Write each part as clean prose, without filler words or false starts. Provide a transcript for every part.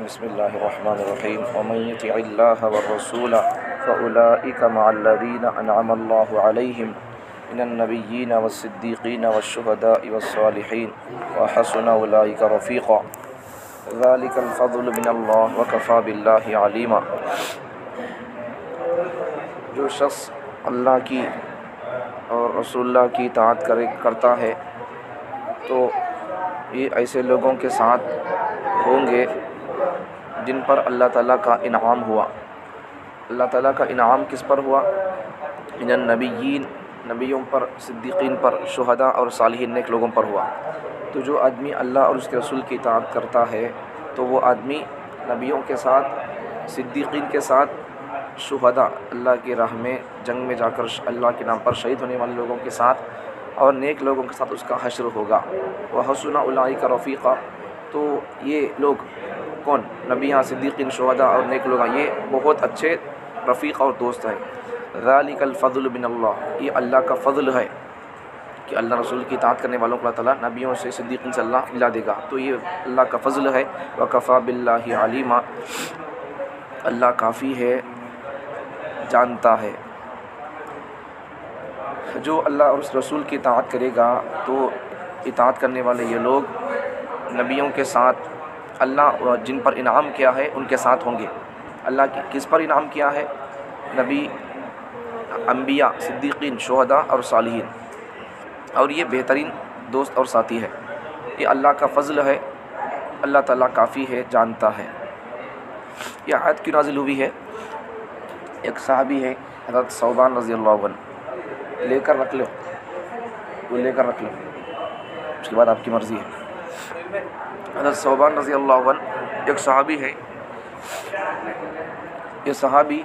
بسم اللہ الرحمن الرحیم ومن یطع اللہ والرسول فاولئک مع الذین انعم اللہ علیہم من النبیین والصدیقین والشہداء والصالحین وحسن اولئک رفیقا ذلک الفضل من اللہ وکفی باللہ علیما۔ جو شخص اللہ کی اور رسول اللہ کی اطاعت کرتا ہے تو یہ ایسے لوگوں کے ساتھ ہوں گے جن پر اللہ تعالیٰ کا انعام ہوا۔ اللہ تعالیٰ کا انعام کس پر ہوا؟ من النبیین، نبیوں پر، صدیقین پر، شہداء اور صالحین نیک لوگوں پر ہوا۔ تو جو آدمی اللہ اور اس کے رسول کی اطاعت کرتا ہے تو وہ آدمی نبیوں کے ساتھ، صدیقین کے ساتھ، شہداء اللہ کی راہ میں جنگ میں جا کر اللہ کے نام پر شہید ہونے والے لوگوں کے ساتھ اور نیک لوگوں کے ساتھ اس کا حشر ہوگا۔ وحسن اولئک رفیقا، تو یہ لوگ کون؟ نبیاں، صدیقین، شہداء اور نیک لوگ، یہ بہت اچھے رفیق اور دوست ہیں۔ ذالک الفضل من اللہ، یہ اللہ کا فضل ہے کہ اللہ رسول کی اطاعت کرنے والوں کو اللہ تعالیٰ نبیوں سے، صدیقین سے اللہ ملا دے گا، تو یہ اللہ کا فضل ہے۔ وکفی باللہ علیما، اللہ کافی ہے، جانتا ہے۔ جو اللہ اور اس رسول کی اطاعت کرے گا تو اطاعت کرنے والے یہ لوگ نبیوں کے ساتھ، اللہ جن پر انعام کیا ہے ان کے ساتھ ہوں گے۔ اللہ کس پر انعام کیا ہے؟ نبی، انبیاء، صدیقین، شہداء اور صالحین، اور یہ بہترین دوست اور ساتھی ہے۔ یہ اللہ کا فضل ہے، اللہ تعالیٰ کافی ہے، جانتا ہے۔ یہ آیت کی نازل ہوئی ہے، ایک صحابی ہے حضرت ثوبان رضی اللہ عنہ، لے کر رکھ لو، وہ لے کر رکھ لو، اس کے بعد آپ کی مرضی ہے۔ حضرت ثوبان رضی اللہ عنہ ایک صحابی ہے، یہ صحابی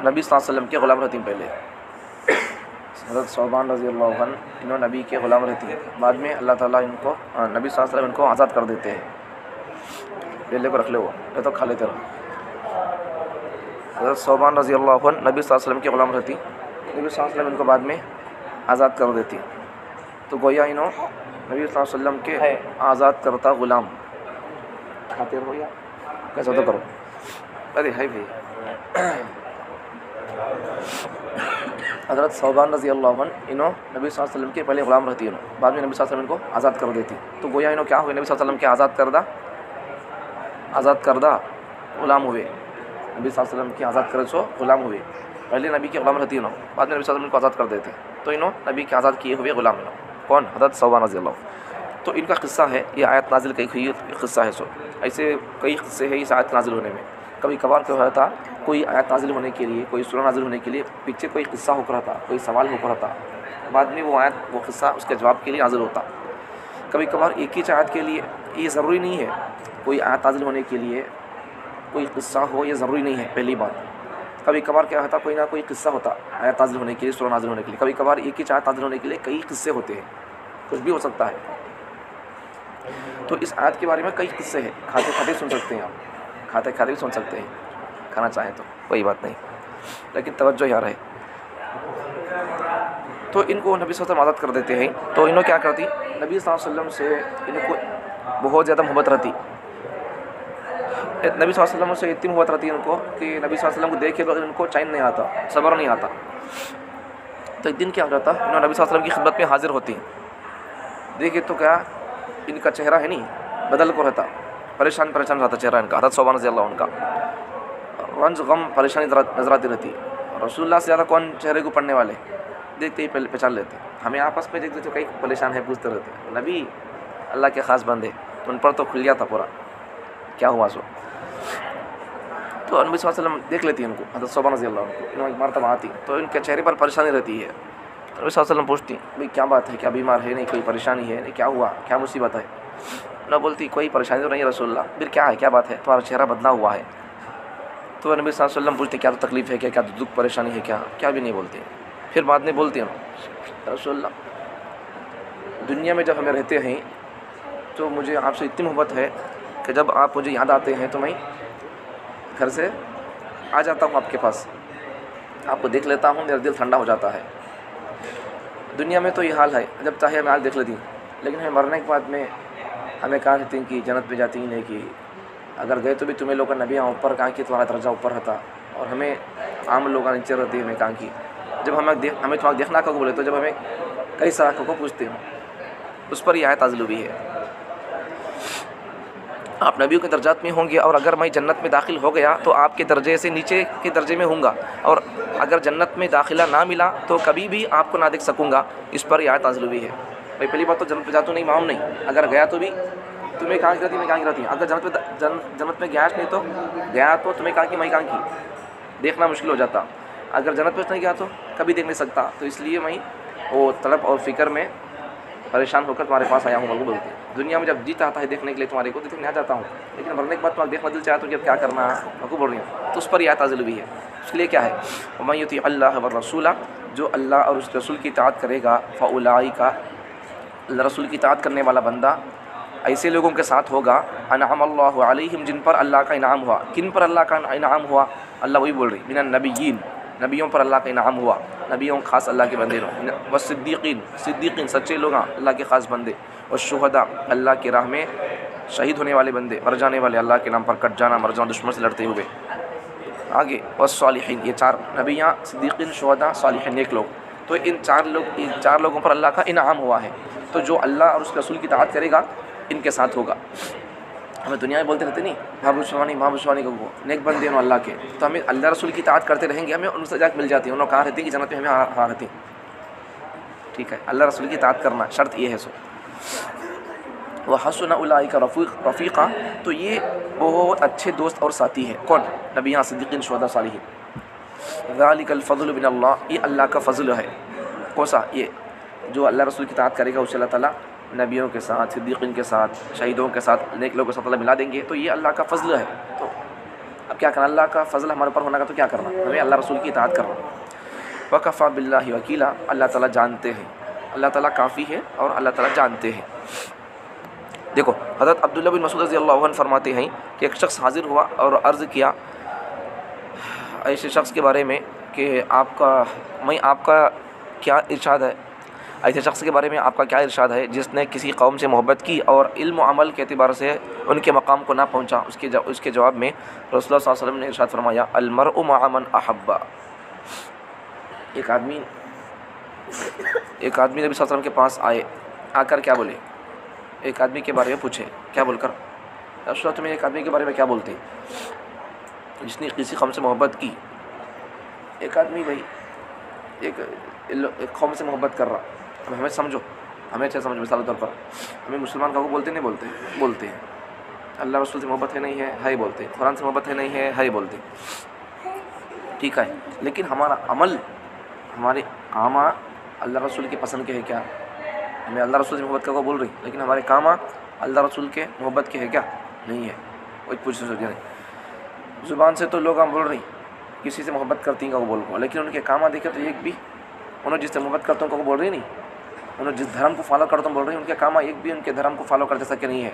نبی صلی اللہ علیہ وسلم کے غلام رہتے ہیں۔ پہلے حضرت ثوبان رضی اللہ عنہ انہوں نبی کے غلام رہتے ہیں، بعد میں اللہ تعالیٰ ان کو، نبی صلی اللہ علیہ وسلم ان کو آزاد کر دیتے ہیں۔ لے کو رکھ لے، وہ یہ تو کھا لیتے رہو۔ حضرت ثوبان رضی اللہ عنہ نبی صلی اللہ علیہ وسلم کے غلام رہتی، نبی صلی اللہ علیہ وسلم ان کو بعد میں آزاد کر دیتی، تو گویا انہوں نبی صلی اللہ علیہ وسلم کے آزاد کرتا غلام۔ کھاتے رہو یا کیسا تو کرو، ارے ہے بھائی۔ حضرت ثوبان رضی اللہ عنہ انہوں نبی صلی اللہ علیہ وسلم کے پہلے غلام رہتی، انہوں بعد میں نبی صلی اللہ علیہ وسلم ان کو آزاد کر دیتی، تو گویا انہوں کیا ہوئے؟ نبی صلی اللہ علیہ وسلم کے آزاد کردہ غلام ہوئے۔ نبی صلی اللہ علیہ وسلم کے آزاد کردہ سو غلام ہوئے، پہلے نبی کے غلام رہتی انہوں، بعد میں نبی صلی اللہ علیہ وسلم کو آزاد کر دیتے، تو انہوں نبی کے آزاد کیے ہوئے غلام انہوں کون؟ حضرت ثوبان رضی اللہ عنہ۔ تو ان کا قصہ ہے، یہ آیت نازل کئی ہوئی قصہ ہے۔ سو ایسے کئی قصے ہیں اس آیت نازل ہونے میں۔ کبھی کبھار کیا ہوتا، کوئی آیت نازل ہونے کے لیے، کوئی سورہ نازل ہونے کے لیے پیچھے کوئی قصہ ہو رہا تھا، کوئی سوال ہو رہا تھا، بعد میں وہ آیت، وہ قصہ اس کے جواب کے لیے نازل ہوتا۔ کبھی کبھار ایک ہی آیت کے لیے، یہ ضروری نہیں ہے کوئی آیت نازل ہونے کے لیے کوئی قصہ ہو، یہ ضروری نہیں ہے، پہلی بات۔ کبھی کبھار کیا ہوتا، کوئی نہ کوئی قصہ ہوتا آیت نازل ہونے کے لیے، سورہ نازل ہونے کے لیے۔ کبھی کبھار ایک ہی آیت نازل ہونے کے لیے کئی قصے ہوتے ہیں، کچھ بھی ہو سکتا ہے۔ تو اس آیت کے بارے میں کئی قصے ہیں، کھاتے کھاتے سن سکتے ہیں آپ، کھاتے کھاتے بھی سن سکتے ہیں، کھانا چاہیں تو کوئی بات نہیں، لیکن توجہ یہاں رہے۔ تو ان کو نبی صلی اللہ علیہ وسلم آزاد کر دیتے ہیں، تو انہوں کیا کرتی؟ نبی صلی اللہ علیہ وسلم سے ان کو بہت زیادہ محبت رہتی، نبی صلی اللہ علیہ وسلم سے اتنی محبت رہتی ان کو کہ نبی صلی اللہ علیہ وسلم کو دیکھے تو ان کو چین نہیں آتا، صبر نہیں آتا۔ تو ایک دن کیا ہوتا، انہوں نبی صلی اللہ علیہ وسلم کی خدمت میں حاضر ہوتی ہیں، دیکھے تو کیا ان کا چہرہ ہے نہیں، بدل کو رہتا، پریشان رہتا چہرہ ان کا، حضرت ثوبان رضی اللہ عنہ کا رنج، غم، پریشانی نظر آتی رہتی۔ رسول اللہ سے زیادہ کون چہرے کو پڑھنے والے دیکھتے ہی پہچان لیتے، ہمیں آپس میں دیکھتے تو کئی پریشان ہے، پوچھتے رہتے، نبی اللہ کے خاص بندے، ان پر تو کھل گیا تھا پورا، کیا ہوا سو۔ تو نبی صلی اللہ علیہ وسلم دیکھ لیتی ان کو، حضرت ثوبان رضی اللہ عنہ کو، انہوں ایک مرتبہ آتی تو ان کے چہرے پر پریشانی رہتی ہے، نبی صلی اللہ علیہ وسلم پوچھتی، بھئی کیا بات ہے، کیا بیمار ہے؟ نہیں کوئی پریشانی ہے؟ نہیں کیا ہوا، کیا مصیبت ہے؟ نہ بولتی کوئی پریشانی تو نہیں رسول اللہ، پھر کیا ہے، کیا بات ہے، تمہارا چہرہ بدلا ہوا ہے۔ تو نبی صلی اللہ علیہ وسلم پوچھتے کیا تو تکلیف ہے، کیا دکھ پریشانی ہے، کیا بھی نہیں بولتے۔ پھر بعد میں بولتی ہیں، رسول اللہ دنیا میں جب ہمیں رہتے ہیں تو مجھے آپ سے اتنی محبت ہے کہ جب آپ مجھے یاد آتے ہیں تو میں گھر سے آ جاتا ہوں آپ کے پاس، آپ کو دیکھ لیتا ہوں، میرا دل ٹھنڈا ہو جاتا ہے۔ دنیا میں تو یہ حال ہے، جب چاہے میں آج دیکھ لیتی ہوں، لیکن ہمیں مرنے کے بعد میں ہمیں کہا کہتے ہیں کہ جنت میں جاتی ہی نہیں، کہ اگر گئے تو بھی تمہیں لوگ نبیاں اوپر کہاں کی تمہارا درجہ اوپر ہوتا اور ہمیں عام لوگ نیچے رہتے ہیں ہمیں کہاں کی. جب ہمیں تمہیں دیکھنا کو بولے تو جب ہمیں کئی سارا کو پوچھتے ہوں اس پر یہ آیت نازل ہوئی ہے. آپ نبیوں کے درجات میں ہوں گے اور اگر میں جنت میں داخل ہو گیا تو آپ کے درجے سے نیچے کے درجے میں ہوں گا اور اگر جنت میں داخلہ نہ ملا تو کبھی بھی آپ کو نہ دیکھ سکوں گا. اس پر یہ آیت نازل ہوئی ہے. بھائی پہلی بات تو جنت پہ جاتا نہیں معام نہیں, اگر گیا تو بھی تمہیں کہاں کی رہتی میں کہاں کی رہتی. اگر جنت میں گیا نہیں تو گیا تو تمہیں کہاں کی میں کہاں کی دیکھنا مشکل ہو جاتا. اگر جنت پہ نہیں گیا تو کبھی دیکھ نہیں سکتا. تو اس لیے میں وہ طلب اور فکر میں پریشان ہو کر تمہارے پاس آیا ہوں. وہ بولتے ہیں دنیا میں جب جیتا آتا ہے دیکھنے کے لیے تمہارے کو دیکھنے آ جاتا ہوں, لیکن مرنے کے بعد تمہارا دیکھنا دل چاہتا ہوں کہ اب کیا کرنا ہے وہ بول رہی ہوں. تو اس پر یہ آیت نازل ہوئی ہے. اس لیے کیا ہے وَمَن يُطِعِ اللَّهَ وَالرَّسُولَ, جو اللہ اور اس رسول کی اطاعت کرے گا, فَأُولَٰئِکَ, اللہ رسول کی اطاعت کرنے والا بندہ ایسے لوگوں کے ساتھ ہوگا, انعم اللہ علیہم, جن پر اللہ کا انعام ہوا. کن پر اللہ کا انعام ہوا؟ اللہ وہی بول رہی, من النبیین, نبیوں پر اللہ کا انعام ہوا. نبیوں خاص اللہ کے بندے رہو. والصدیقین, صدیقین سچے لوگ ہیں اللہ کے خاص بندے. والشہداء, اللہ کی راہ میں شہید ہونے والے بندے, مر جانے والے, اللہ کے نام پر کٹ جانا, مر جانا دشمن سے لڑتے ہوئے. آگے والصالحین, یہ چار نبیاں, صدیقین, شہداء, صالحین, نیک لوگ. تو ان چار لوگوں پر اللہ کا انعام ہوا ہے. تو جو اللہ اور اس کے رسول کی اطاعت کرے گا ان کے ساتھ ہوگا. ہمیں دنیا میں بولتے رہتے نہیں محبوب کو نیک بندے ہیں اللہ کے, تو ہمیں اللہ رسول کی اطاعت کرتے رہیں گے, ہمیں ان سے جا کے مل جاتی ہیں. انہوں نے کہا رہتی ہے کہ جنت میں ہمیں ہاں رہتی. ٹھیک ہے, اللہ رسول کی اطاعت کرنا شرط یہ ہے. سو وحسن اولئک رفیقا, تو یہ بہت اچھے دوست اور ساتھی ہیں. کون؟ نبیاں, صدیقین, شہداء, صالحین. ذالک الفضل من اللہ, یہ اللہ کا فضل ہے. کون سا؟ یہ جو اللہ رسول کی اطاعت کرے گا اسے اللہ تعالیٰ نبیوں کے ساتھ, صدیقین کے ساتھ, شہیدوں کے ساتھ, نیک لوگوں کے ساتھ اللہ ملا دیں گے. تو یہ اللہ کا فضل ہے. تو اب کیا کرنا, اللہ کا فضل ہمارے اوپر ہونے کا تو کیا کرنا, ہمیں اللہ رسول کی اطاعت کرنا. وکفیٰ باللہ وکیلا, اللہ تعالیٰ جانتے ہیں, اللہ تعالیٰ کافی ہے اور اللہ تعالیٰ جانتے ہیں. دیکھو حضرت عبداللہ بن مسعود رضی اللہ عنہ فرماتے ہیں کہ ایک شخص حاضر ہوا اور عرض کیا ایسے شخص کے بارے میں کہ آپ کا کیا ارشاد ہے, ایسے شخص کے بارے میں آپ کا کیا ارشاد ہے جس نے کسی قوم سے محبت کی اور علم و عمل کے اعتبار سے ان کے مقام کو نہ پہنچا. اس کے جواب میں رسول اللہ صلی اللہ علیہ وسلم نے ارشاد فرمایا, المرء مع من احب. ایک آدمی نبی صلی اللہ علیہ وسلم کے پاس آ کر کیا بولے, ایک آدمی کے بارے میں پوچھے, کیا بول کر, رسول اللہ تمہیں ایک آدمی کے بارے میں کیا بولتے جس نے کسی قوم سے محبت کی. ایک آدمی بھائی ایک قوم سے محبت کر رہا. اب ہمیں سمجھو, ہمیں اچھا سمجھو, مثال کے طور پر ہمیں مسلمان کا کو بولتے نہیں بولتے ہیں. اللہ رسول سے محبت ہے نہیں ہے بولتے. قرآن سے محبت ہے نہیں ہے بولتے. ٹھیک ہے, لیکن ہمارا عمل, ہمارے کام اللہ رسول کی پسند کے ہے کیا؟ ہمیں اللہ رسول سے محبت کا کو بول رہی, لیکن ہمارے کام اللہ رسول کے محبت کے ہے کیا؟ نہیں ہے. کوئی پوچھ نہیں. زبان سے تو لوگ ہم بول رہی کسی سے محبت کرتی ہیں کا وہ بول کو, لیکن ان کے کام دیکھے تو ایک بھی, انہوں جس سے محبت کرتا ہوں کو بول رہی نہیں, انہوں جس دھرم کو فالو کرتا ہوں بول رہی, ان کے کام ایک بھی ان کے دھرم کو فالو کر جیسا کہ نہیں ہے.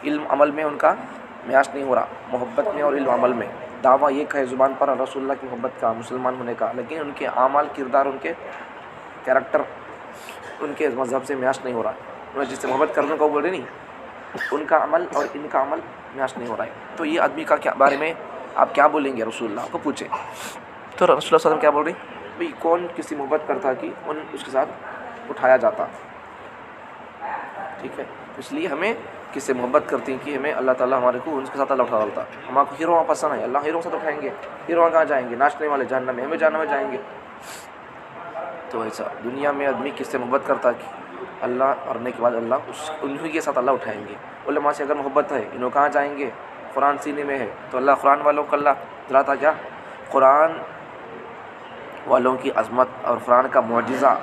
علم عمل میں ان کا میاش نہیں ہو رہا, محبت میں اور علم عمل میں. دعویٰ یہ ہے زبان پر رسول اللہ کی محبت کا, مسلمان ہونے کا, لیکن ان کے اعمال, کردار, ان کے کیریکٹر, ان کے مذہب سے میاش نہیں ہو رہا. انہوں جس سے محبت کرنے کو بول رہی نہیں, ان کا عمل اور ان کا عمل میاش نہیں ہو رہا ہے. تو یہ آدمی کا کیا بارے میں آپ کیا بولیں گے؟ رسول اللہ کو پوچھے تو رسول اللہ صلی اللہ علیہ وسلم کیا بول رہی, بھئی کون کسی محبت کرتا کہ اس کے ساتھ اٹھایا جاتا. ٹھیک ہے, اس لیے ہمیں کس سے محبت کرتی ہیں کہ ہمیں اللہ تعالیٰ ہمارے کو ان کے ساتھ اللہ اٹھا ڈالتا. ہمارے کو ہیرو پسند ہے, اللہ ہیرو سے تو اٹھائیں گے. ہیرو کہاں جائیں گے؟ ناچنے والے جہنم میں, ہمیں جہنم میں جائیں گے. تو ایسا دنیا میں آدمی کس سے محبت کرتا کہ اللہ مرنے کے بعد اللہ انہی کے ساتھ اللہ اٹھائیں گے. علماء سے اگر محبت ہے, انہوں کہاں جائیں گے؟ قرآن سینے میں ہے تو اللہ قرآن والوں کو اللہ دلاتا کیا؟ قرآن والوں کی عظمت اور قرآن کا معجزہ,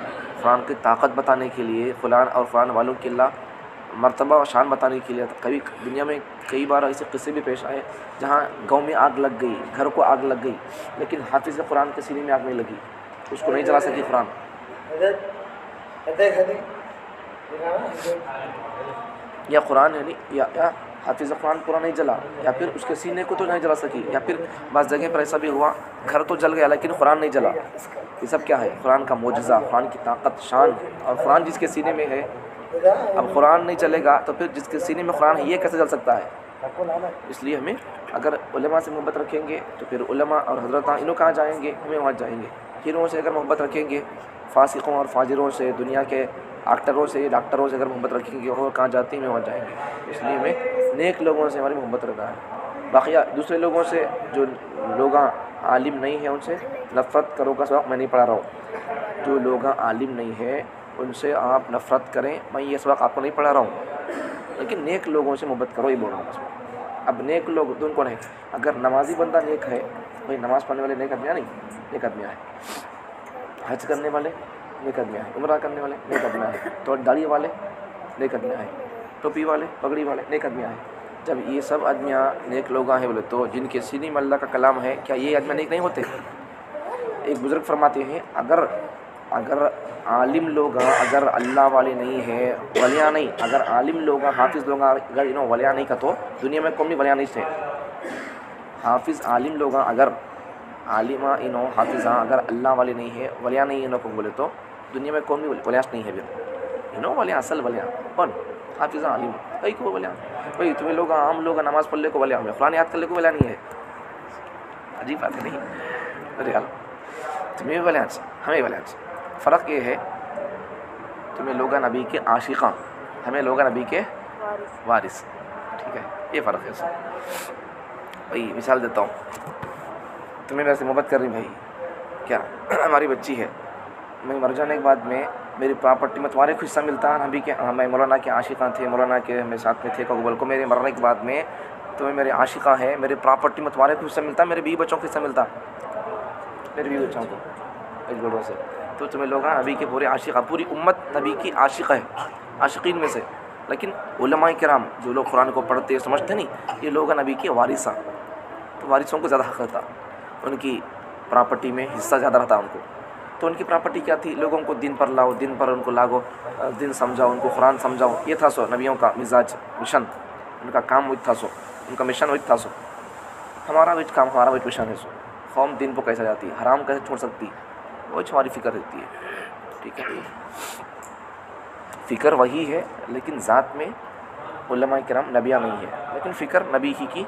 قرآن کی طاقت بتانے کے لیے, قرآن اور قرآن والوں کی اللہ مرتبہ و شان بتانے کے لیے. کبھی دنیا میں کئی بار ایسے قصے بھی پیش آئے جہاں گاؤں میں آگ لگ گئی, گھر کو آگ لگ گئی, لیکن حافظ قرآن کے سینے میں آگ نہیں لگی, اس کو نہیں جلا سکی قرآن. یا قرآن یعنی یا حافظ قرآن پورا نہیں جلا, یا پھر اس کے سینے کو تو نہیں جلا سکی, یا پھر بعض جگہ پر ایسا بھی ہوا گھر تو جل گیا لیکن قرآن نہیں جلا. یہ سب کیا ہے؟ قرآن کا معجزہ, قرآن کی طاقت, شان. اور قرآن جس کے سینے میں ہے, اب قرآن نہیں چلے گا تو پھر جس کے سینے میں قرآن ہے یہ کیسے چل سکتا ہے؟ اس لیے ہمیں اگر علماء سے محبت رکھیں گے تو پھر علماء اور حضرات انہوں کہاں جائیں گے؟ ہمیں وہاں جائیں گے. ہیروؤں سے اگر محبت رکھیں گے، فاسقوں اور فاجروں سے، دنیا کے ایکٹروں سے، ڈاکٹروں سے اگر محبت رکھیں گے، وہ کہاں جاتے ہیں؟ ہمیں وہاں جائیں گے. اس لیے ہمیں نیک لوگوں سے ہماری محبت رکھنا ہے. باقی دوسرے لوگوں سے جو لوگ عالم نہیں ہیں ان سے نفرت کرو کا سبق میں نہیں پڑھا رہا ہوں. جو لوگ عالم نہیں ہیں ان سے آپ نفرت کریں، میں یہ سبق آپ کو نہیں پڑھا رہا ہوں، لیکن نیک لوگوں سے محبت کرو، یہ بول رہا ہوں. اب نیک لوگ تو ان کو نہیں، اگر نمازی بندہ نیک ہے، بھائی نماز پڑھنے والے نیک آدمیاں نہیں، نیک آدمیاں ہیں. حج کرنے والے نیک آدمیاں ہیں، عمرہ کرنے والے نیک آدمیاں ہیں، تو داڑھی والے نیک آدمیاں ہیں، ٹوپی والے، پگڑی والے نیک آدمیاں ہیں. جب یہ سب آدمیاں نیک لوگ ہیں بولے تو جن کے سینے میں اللہ کا کلام ہے، کیا یہ آدمیاں نیک نہیں ہوتے؟ ایک بزرگ فرماتے ہیں اگر عالم لوگ اگر اللہ والے نہیں ہیں، ولیاں نہیں، اگر عالم لوگ حافظ لوگ اگر انہوں ولیاں نہیں کا تو دنیا میں قومی ولیاں نہیں تھے. حافظ عالم لوگ اگر عالمہ انہوں حافظاں اگر اللہ والے نہیں ہے، ولیاں نہیں انہوں کو بولے تو دنیا میں قومی ولیاں نہیں ہے. پھر انہوں ولیاں اصل ولیاں کون؟ حافظاں عالم. کئی کو ولیاں بھائی تمہیں لوگ عام لوگ نماز پڑھ لے کو ولیاں ہمیں قرآن یاد کر لے کو ولیاں نہیں ہے. عجیب بات ہے نہیں؟ ارے یار تمہیں ولیاں ہمیں ولیاں فرق یہ ہے، تمہیں لوگ نبی کے عاشقاں، ہمیں لوگ نبی کے وارث. ٹھیک ہے، یہ فرق ہے سر. بھائی مثال دیتا ہوں، تمہیں میرے سے محبت کر رہی بھائی، کیا ہماری بچی ہے، میں مر جانے کے بعد میں میری پراپرٹی میں تمہارے کو حصہ ملتا ہے نبی کے؟ میں مولانا کے عاشقاں تھے، مولانا کے ہمیں ساتھ میں تھے بول کو میرے مرنے کے بعد میں تمہیں میرے عاشقاں ہیں، میری پراپرٹی میں تمہارے کو حصہ ملتا، میرے بیوی بچوں کو حصہ ملتا، میرے بیوی بچوں کو اس گڑوں سے. تو تمہیں لوگ نبی کے پورے عاشقاں، پوری امت نبی کی عاشق ہے، عاشقین میں سے. لیکن علماء کرام جو لوگ قرآن کو پڑھتے سمجھتے نہیں، یہ لوگ نبی کے وارثاں، تو وارثوں کو زیادہ حق رہتا، ان کی پراپرٹی میں حصہ زیادہ رہتا ان کو. تو ان کی پراپرٹی کیا تھی؟ لوگوں کو دین پر لاؤ، دین پر ان کو لاگو، دین سمجھاؤ، ان کو قرآن سمجھاؤ. یہ تھا سو نبیوں کا مزاج، مشن، ان کا کام وہی تھا سو، ان کا مشن وہی تھا سو. ہمارا وہی کام، ہمارا وہی مشن ہے سو. قوم دین کو کیسے جاتی، حرام کیسے چھوڑ سکتی، وہ ہماری فکر رہتی ہے. ٹھیک ہے، فکر وہی ہے لیکن ذات میں علماء کرام نبیاں نہیں ہے، لیکن فکر نبی ہی کی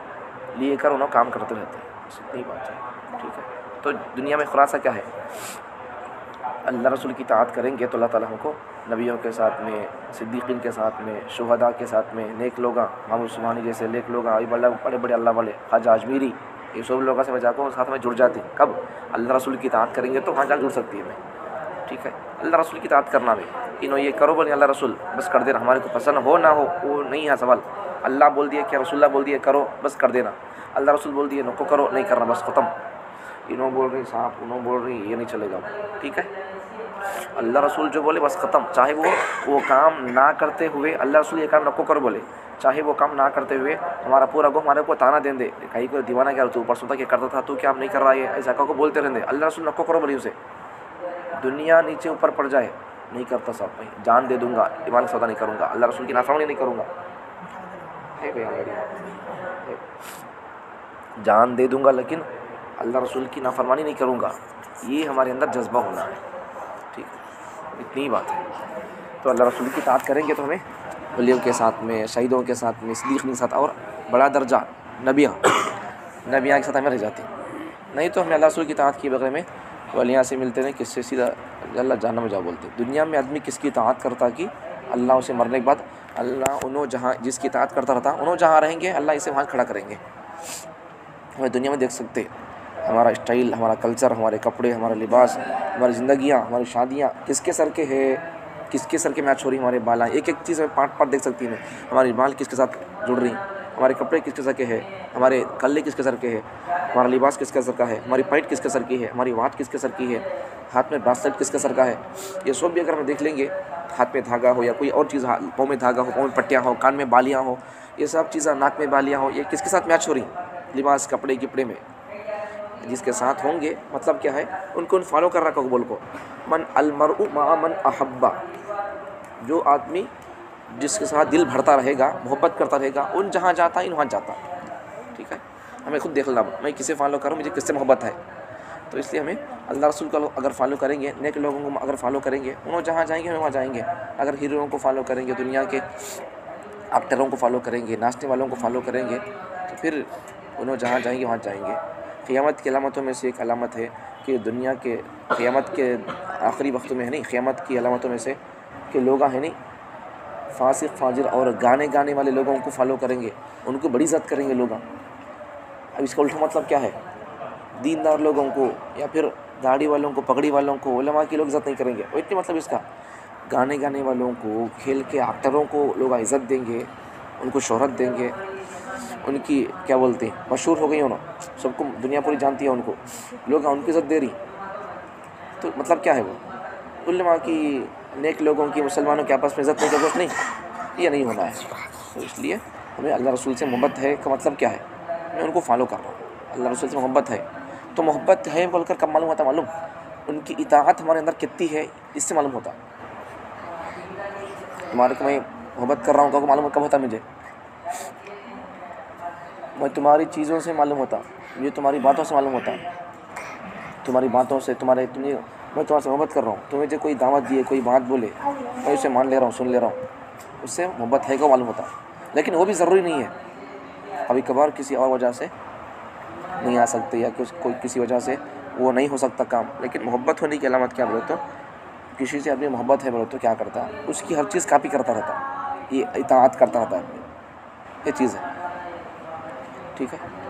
لیے کر انہوں کام کرتے رہتے ہیں. بس اتنی بات ہے. ٹھیک ہے، تو دنیا میں خلاصہ کیا ہے؟ اللہ رسول کی اطاعت کریں گے تو اللہ تعالیٰ ہم کو نبیوں کے ساتھ میں، صدیقین کے ساتھ میں، شہداء کے ساتھ میں، نیک لوگاں، محمود عثمانی جیسے نیک لوگاں، بڑے بڑے اللہ والے، خواجہ اجمیری، یہ سب لوگوں سے میں جا کے ساتھ میں جڑ جاتی. کب اللہ رسول کی اطاعت کریں گے تو وہاں جا جڑ سکتی ہے میں. ٹھیک ہے، اللہ رسول کی اطاعت کرنا بھی، انہوں یہ کرو بولے اللہ رسول بس کر دینا، ہمارے کو پسند ہو نہ ہو وہ نہیں ہے سوال. اللہ بول دیے کیا، رسول اللہ بول دیے کرو بس کر دینا، اللہ رسول بول دیے نکو کرو نہیں کرنا، بس ختم. انہوں بول رہی صاحب، انہوں بول رہی، یہ نہیں چلے گا. ٹھیک ہے، اللہ رسول جو بولے بس ختم. چاہے وہ کام نہ کرتے ہوئے اللہ رسول یہ کام نکو کرو بولے، چاہے وہ کام نہ کرتے ہوئے ہمارا پورا گو ہمارے کو تانا دیں دے، کہیں کو دیوانہ کیا تو پرسوں تک یہ کرتا تھا تو کیا آپ نہیں کر رہا ہے، ایسا کو بولتے رہتے. اللہ رسول نکو کرو بولے، اسے دنیا نیچے اوپر پڑ جائے نہیں کرتا صاحب. بھائی جان دے دوں گا، ایمان سودا نہیں کروں گا، اللہ رسول کی نافرمانی نہیں کروں گا. جان دے دوں گا لیکن اللہ رسول کی نافرمانی نہیں کروں گا، یہ ہمارے اندر جذبہ ہونا ہے. ٹھیک ہے، اتنی بات ہے. تو اللہ رسول کی اطاعت کریں گے تو ہمیں ولیوں کے ساتھ میں، شہیدوں کے ساتھ میں، صدیقین کے ساتھ، اور بڑا درجہ نبیاں کے ساتھ ہمیں رہ جاتی. نہیں تو ہمیں اللہ رسول کی اطاعت کی بغیر میں ولیاں سے ملتے نہیں، کس سے سیدھا اللہ جہنم میں جاؤ بولتے. دنیا میں آدمی کس کی اطاعت کرتا کہ اللہ اسے مرنے کے بعد اللہ انہوں جہاں جس کی اطاعت کرتا رہتا انہوں جہاں رہیں گے اللہ اسے وہاں کھڑا کریں گے. ہمیں دنیا میں دیکھ سکتے ہمارا اسٹائل، ہمارا کلچر، ہمارے کپڑے، ہمارا لباس، ہماری زندگیاں، ہماری شادیاں کس کے سر کے ہے، کس کے سر کے میچ ہو رہی، ہمارے بالا ایک ایک چیز میں پارٹ دیکھ سکتی میں. ہماری بال کس کے ساتھ جڑ رہی، ہمارے کپڑے کس کے سر کے ہے، ہمارے کلے کس کے سر کے ہے، ہمارا لباس کس کے سر کا ہے، ہماری پیٹ کس کے سر کی ہے، ہماری وات کس کے سر کی ہے، ہاتھ میں براسلیٹ کس کے سر کا ہے. یہ سب بھی اگر ہم دیکھ لیں گے، ہاتھ میں دھاگا ہو یا کوئی اور چیز، پاؤں میں دھاگا ہو، پاؤں میں پٹیاں ہو، کان میں بالیاں ہو، یہ سب چیزیں ناک میں بالیاں ہو، یہ کس کے ساتھ میچ ہو رہی، لباس کپڑے کپڑے میں جس کے ساتھ ہوں گے. مطلب کیا ہے، ان کو فالو کر رکھو بول کو. من المرء مع من احبا، جو آدمی جس کے ساتھ دل بھرتا رہے گا، محبت کرتا رہے گا، ان جہاں جاتا ہے وہاں جاتا. ٹھیک ہے، ہمیں خود دیکھ لینا میں کسے فالو کروں، مجھے کس سے محبت ہے. تو اس لیے ہمیں اللہ رسول کو اگر فالو کریں گے، نیک لوگوں کو اگر فالو کریں گے، انہوں جہاں جائیں گے ہم وہاں جائیں گے. اگر ہیروؤں کو فالو کریں گے، دنیا کے ایکٹروں کو فالو کریں گے، ناچنے والوں کو فالو کریں گے، تو پھر انہوں جہاں جائیں گے وہاں جائیں گے۔ قیامت کی علامتوں میں سے ایک علامت ہے کہ دنیا کے قیامت کے آخری وقتوں میں ہے نہیں، قیامت کی علامتوں میں سے کہ لوگ ہے نہیں فاسق فاجر اور گانے والے لوگوں کو فالو کریں گے، ان کو بڑی عزت کریں گے لوگ۔ اب اس کا الٹا مطلب کیا ہے؟ دیندار لوگوں کو یا پھر داڑھی والوں کو، پگڑی والوں کو، علماء کی لوگ عزت نہیں کریں گے۔ اور اتنے مطلب اس کا گانے والوں کو، کھیل کے ایکٹروں کو لوگ عزت دیں گے، ان کو شہرت دیں گے، ان کی کیا بولتے ہیں مشہور ہو گئی انہوں، سب کو دنیا پوری جانتی ہے ان کو، لوگ ان کی عزت دے رہی۔ تو مطلب کیا ہے وہ؟ علماء کی، نیک لوگوں کی، مسلمانوں کے آپس میں عزت نہیں کرتے، نہیں، یہ نہیں ہونا ہے۔ تو اس لیے ہمیں اللہ رسول سے محبت ہے کا مطلب کیا ہے؟ میں ان کو فالو کر رہا ہوں، اللہ رسول سے محبت ہے۔ تو محبت ہے بول کر کب معلوم ہوتا؟ معلوم ان کی اطاعت ہمارے اندر کتنی ہے اس سے معلوم ہوتا۔ تمہارے کو میں محبت کر رہا ہوں تو معلوم کب ہوتا؟ مجھے میں تمہاری چیزوں سے معلوم ہوتا، مجھے تمہاری باتوں سے معلوم ہوتا، تمہاری باتوں سے، میں تمہارے سے محبت کر رہا ہوں، تمہیں جو کوئی دعوت دیے، کوئی بات بولے، میں اسے مان لے رہا ہوں، سن لے رہا ہوں، اس سے محبت ہے کو معلوم ہوتا۔ لیکن وہ بھی ضروری نہیں ہے، کبھی کبھار کسی اور وجہ سے نہیں آ سکتے یا کوئی کسی وجہ سے وہ نہیں ہو سکتا کام۔ لیکن محبت ہونے کی علامت کیا بولے تو کسی سے آدمی محبت ہے بولے تو کیا کرتا؟ اس کی ہر چیز کاپی کرتا رہتا، یہ اطاعت کرتا رہتا ہے، یہ چیز ہے، ٹھیک ہے۔